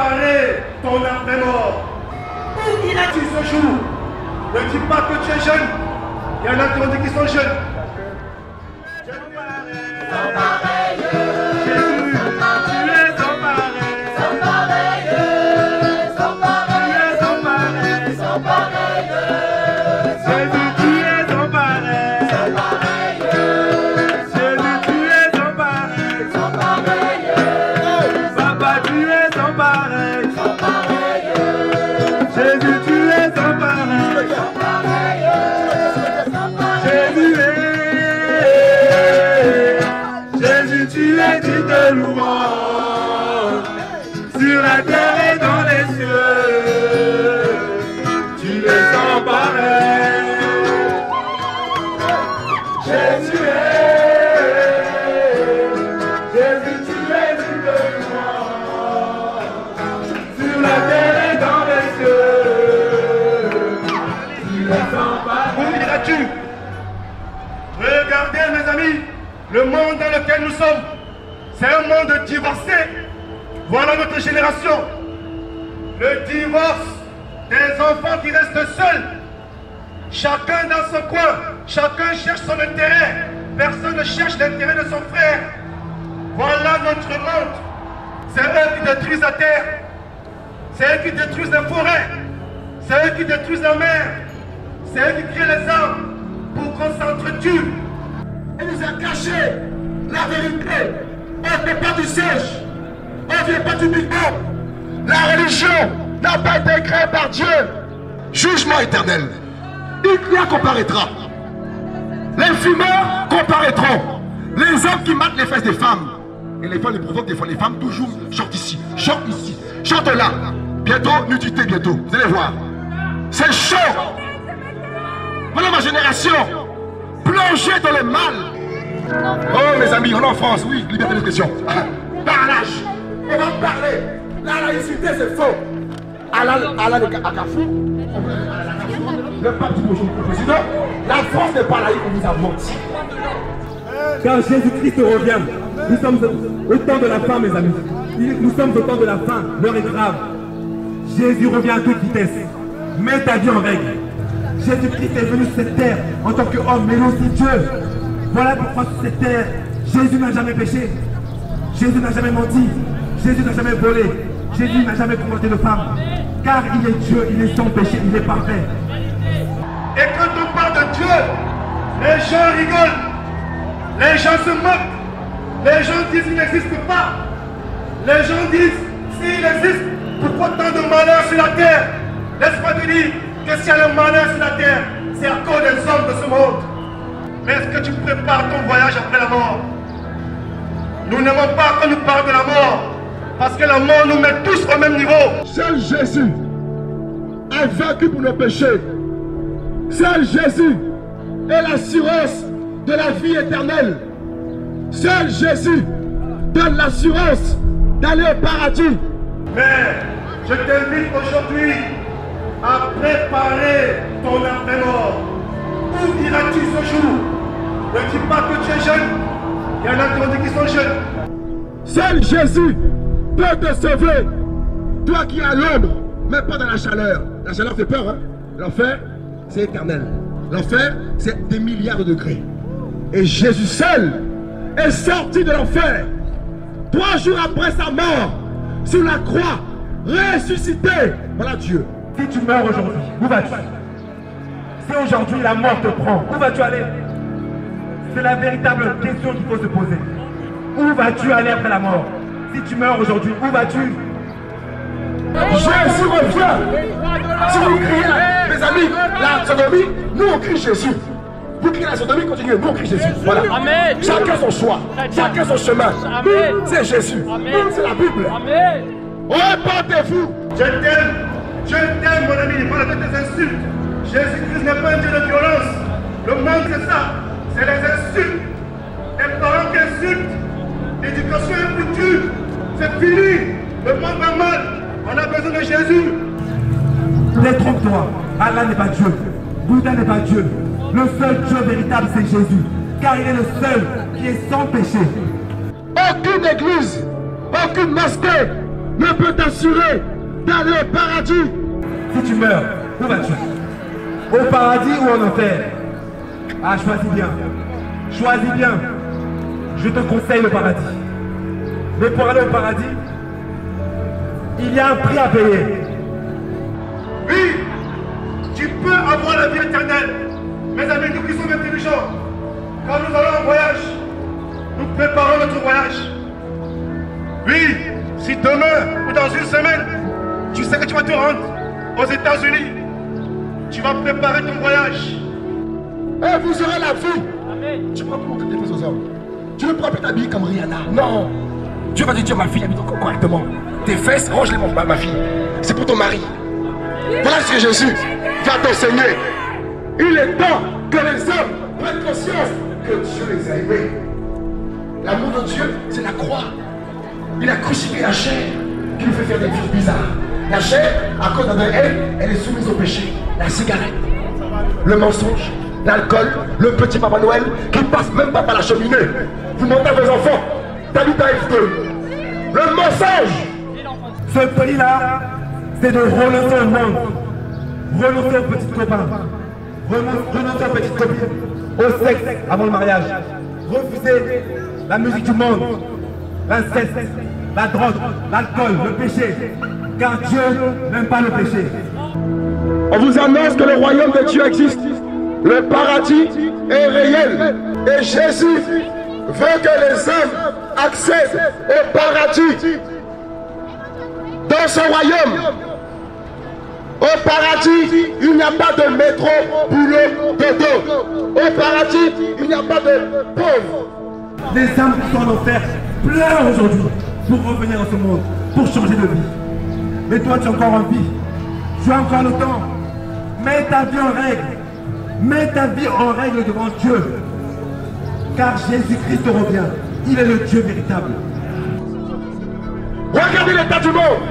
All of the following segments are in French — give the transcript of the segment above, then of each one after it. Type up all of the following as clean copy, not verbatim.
préparer ton après-mort. Où iras-tu ce jour? Ne dis pas que tu es jeune. Il y en a qui ont dit qu'ils sont jeunes. Sur la terre et dans les cieux, tu es emparé. Jésus Jésus, tu es digne de louange. Sur la terre et dans les cieux, tu es emparé. Où iras-tu? Regardez mes amis, le monde dans lequel nous sommes, c'est un monde divorcé. Voilà notre génération. Le divorce des enfants qui restent seuls. Chacun dans son coin. Chacun cherche son intérêt. Personne ne cherche l'intérêt de son frère. Voilà notre monde. C'est eux qui détruisent la terre. C'est eux qui détruisent les forêts. C'est eux qui détruisent la mer. C'est eux qui créent les armes pour qu'on s'entretue. On nous a caché la vérité. On ne fait pas du siège. On ne vient pas du Big Bang. La religion n'a pas été créée par Dieu. Jugement éternel. Il y a comparaîtra. Les fumeurs comparaîtront. Les hommes qui matent les fesses des femmes. Et les femmes les provoquent des fois. Les femmes toujours chantent ici, chantent ici, chantent là. Bientôt, nudité, bientôt. Vous allez voir. C'est chaud. Voilà ma génération. Plongée dans le mal. Oh mes amis, on est en France, oui, liberté d'expression. Parlage. On va parler. La laïcité, c'est faux. Allah à Carrefour, le parti pour le président, la France n'est pas laïque, on vous a menti. Quand Jésus-Christ revient, nous sommes au temps de la fin, mes amis. Nous sommes au temps de la fin, l'heure est grave. Jésus revient à toute vitesse. Mets ta vie en règle. Jésus-Christ est venu sur cette terre en tant qu'homme, mais aussi Dieu. Voilà pourquoi sur cette terre, Jésus n'a jamais péché. Jésus n'a jamais menti. Jésus n'a jamais volé. Jésus n'a jamais combattu de femme. Car il est Dieu, il est sans péché, il est parfait. Et quand on parle de Dieu, les gens rigolent. Les gens se moquent. Les gens disent qu'il n'existe pas. Les gens disent, s'il existe, pourquoi tant de malheur sur la terre? Laisse-moi te dire que s'il y a le malheur sur la terre, c'est à cause des hommes de ce monde. Mais est-ce que tu prépares ton voyage après la mort? Nous n'aimons pas qu'on nous parle de la mort, parce que la mort nous met tous au même niveau. Seul Jésus a vaincu pour nos péchés. Seul Jésus est l'assurance de la vie éternelle. Seul Jésus donne l'assurance d'aller au paradis. Mais je t'invite aujourd'hui à préparer ton après-mort. Où iras-tu ce jour? Ne dis pas que tu es jeune. Il y en a qui ont dit qu'ils sont jeunes. Seul Jésus peut te sauver. Toi qui es à l'ombre, mais pas dans la chaleur. La chaleur fait peur, hein? L'enfer, c'est éternel. L'enfer, c'est des milliards de degrés. Et Jésus seul est sorti de l'enfer. 3 jours après sa mort, sur la croix, ressuscité. Voilà Dieu. Si tu meurs aujourd'hui, où vas-tu? Si aujourd'hui la mort te prend, où vas-tu aller? C'est la véritable question qu'il faut se poser. Où vas-tu aller après la mort? Si tu meurs aujourd'hui, où vas-tu? Jésus revient. Si vous criez, mes amis, la sodomie, nous on crie Jésus. Vous criez la sodomie, continuez, nous on crie Jésus. Voilà. Amen. Chacun son choix, chacun son chemin. Nous, c'est Jésus. Nous, c'est la Bible. Amen. Répentez-vous. Je t'aime mon ami, voilà toutes les insultes. Jésus-Christ n'est pas un Dieu de violence. Le monde c'est ça, c'est les insultes. Les parents qui insultent, l'éducation est foutue, c'est fini. Le monde va mal, on a besoin de Jésus. Détrompe-toi, Allah n'est pas Dieu, Bouddha n'est pas Dieu. Le seul Dieu véritable c'est Jésus, car il est le seul qui est sans péché. Aucune église, aucune mosquée ne peut t'assurer d'aller au paradis. Si tu meurs, où vas-tu? Au paradis ou en enfer? Ah, choisis bien. Choisis bien. Je te conseille le paradis. Mais pour aller au paradis, il y a un prix à payer. Oui, tu peux avoir la vie éternelle. Mes amis, nous qui sommes intelligents, quand nous allons en voyage, nous préparons notre voyage. Oui, si demain ou dans une semaine, tu sais que tu vas te rendre aux États-Unis, tu vas préparer ton voyage. Et vous aurez la vie. Amen. Tu ne peux pas montrer tes fesses aux hommes. Tu ne pourras plus t'habiller comme Rihanna. Non. Dieu va te dire, ma fille, habille correctement. Tes fesses, range-les, ma fille. C'est pour ton mari. Voilà ce que Jésus va t'enseigner. Il est temps que les hommes prennent conscience que Dieu les a aimés. L'amour de Dieu, c'est la croix. Il a crucifié la chair qui lui fait faire des choses bizarres. La chair, à cause de elle, elle est soumise au péché. La cigarette, le mensonge, l'alcool, le petit Papa Noël qui passe même pas par la cheminée. Vous mentez à vos enfants. T'habites à F2. Le mensonge. Ce prix-là, c'est de renoncer au monde. Renoncer aux petits copains. Renoncer aux petites copines. Au sexe avant le mariage. Refuser la musique du monde. L'inceste, la drogue, l'alcool, le péché. Car Dieu n'aime pas le péché. On vous annonce que le royaume de Dieu existe. Le paradis est réel. Et Jésus veut que les hommes accèdent au paradis. Dans son royaume, au paradis, il n'y a pas de métro, boulot, dodo. Au paradis, il n'y a pas de pauvres. Les âmes qui sont en enfer pleurent aujourd'hui pour revenir dans ce monde, pour changer de vie. Mais toi, tu es encore en vie. Tu as encore le temps. Mets ta vie en règle. Mets ta vie en règle devant Dieu. Car Jésus-Christ revient. Il est le Dieu véritable. Regardez l'état du monde.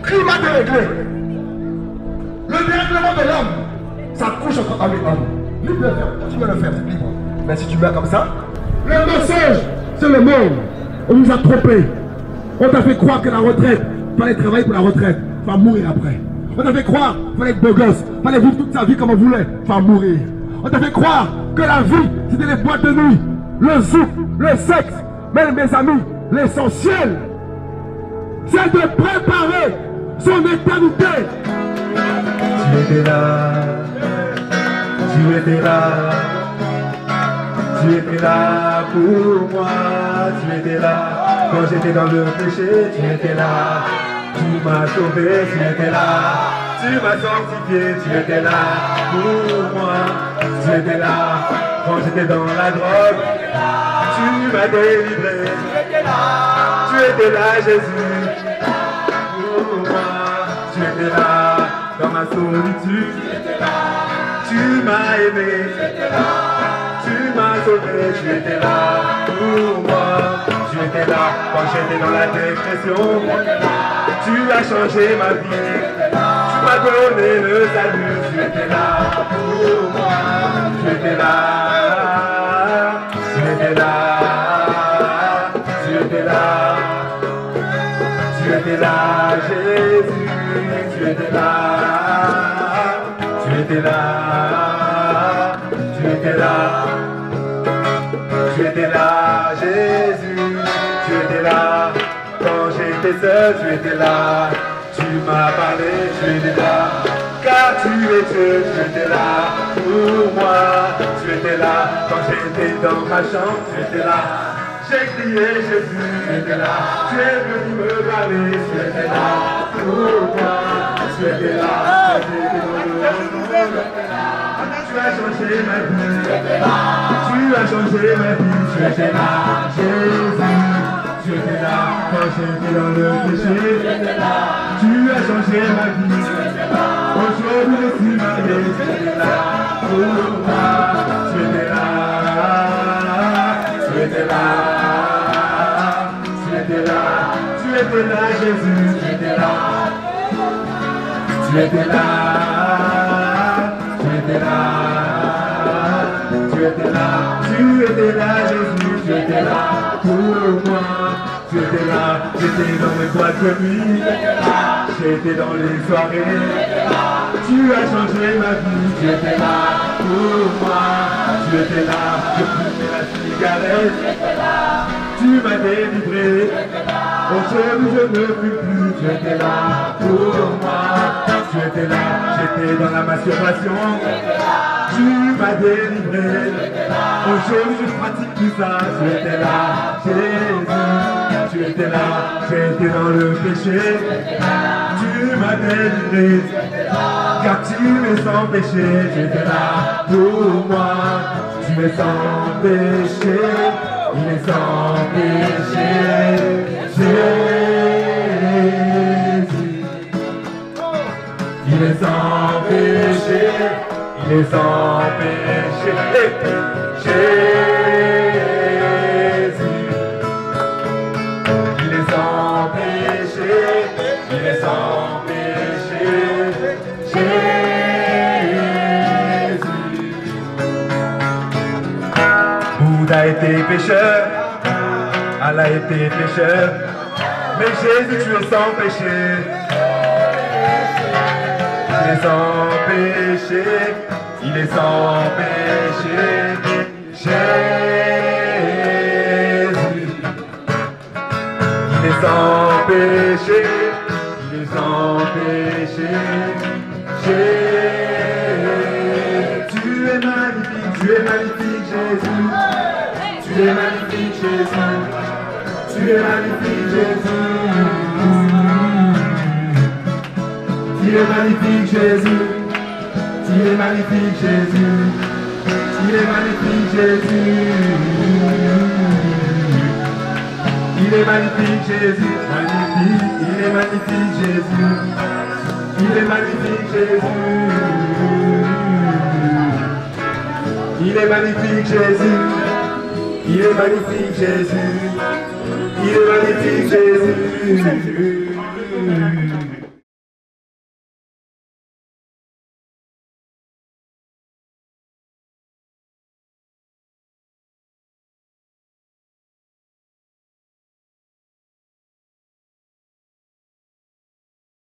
Climat déréglé. Le dérèglement de l'homme, ça couche entre homme et homme. Libre de le faire. Continue à le faire, c'est libre. Mais si tu meurs comme ça, le mensonge, c'est le monde. On nous a trompés. On t'a fait croire que la retraite, fallait travailler pour la retraite, va mourir après. On t'a fait croire qu'il fallait être beau gosse, fallait vivre toute sa vie comme on voulait, va mourir. On t'a fait croire que la vie, c'était les boîtes de nuit, le zouk, le sexe. Mais mes amis, l'essentiel, c'est de préparer son éternité. Tu étais là, tu étais là, tu étais là pour moi, tu étais là quand j'étais dans le péché, tu étais là, tu m'as sauvé, tu étais là, tu m'as sanctifié, tu étais là pour moi, tu étais là quand j'étais dans la drogue, tu m'as délivré, tu étais là Jésus, pour moi, tu étais là dans ma solitude, tu m'as aimé, tu m'as sauvé, tu étais là pour moi, tu étais là quand j'étais dans la dépression, tu as changé ma vie, tu m'as donné le salut, tu étais là pour moi, tu étais là, tu étais là, tu étais là, tu étais là, Jésus, tu étais là, tu étais là, tu étais là, tu étais là, Jésus, tu étais là, quand j'étais seul, tu étais là, tu m'as parlé, tu étais là, car tu es Dieu, tu étais là, pour moi, tu étais là, quand j'étais dans ma chambre, tu étais là, j'ai crié Jésus, tu étais là, tu es venu me parler, tu étais là, pour moi, tu étais là, tu as changé ma vie, tu as changé ma vie, tu étais là, Jésus, tu étais là, quand j'étais dans le péché, tu as changé ma vie, aujourd'hui je suis marié, tu étais là, pour moi, tu étais là, tu étais là, tu étais là, tu étais là, Jésus, tu étais là, tu étais là, tu étais là, tu étais là, tu étais là, Jésus, tu étais là, pour moi, tu étais là, j'étais dans mes boîtes de nuit, j'étais dans les soirées. Tu as changé ma vie, tu étais là pour moi. Tu étais là, je fumais la cigarette. Tu m'as délivré, aujourd'hui je ne fume plus. Tu étais là pour moi. Tu étais là, j'étais dans la masturbation. Tu m'as délivré, aujourd'hui je pratique tout ça. Tu étais là, Jésus. Tu étais là, j'étais dans le péché. Tu m'as délivré, car tu es sans péché. Tu étais là pour moi. Tu es sans péché, il est sans péché. Jésus, il est sans péché, il est sans péché. Jésus, il est sans péché, il est sans péché. Jésus, Bouddha était pécheur, Allah était pécheur, mais Jésus tu es sans péché. Il est sans péché, il est sans péché. Jésus, il est sans péché, il est sans péché. Jésus, tu es magnifique Jésus. Tu es magnifique Jésus. Tu es magnifique Jésus. Tu es magnifique Jésus. Tu es magnifique Jésus. Tu es magnifique Jésus. Il est magnifique Jésus. Magnifique, il est magnifique Jésus. Il est magnifique Jésus. Il est magnifique Jésus. Il est magnifique Jésus. Il est magnifique Jésus.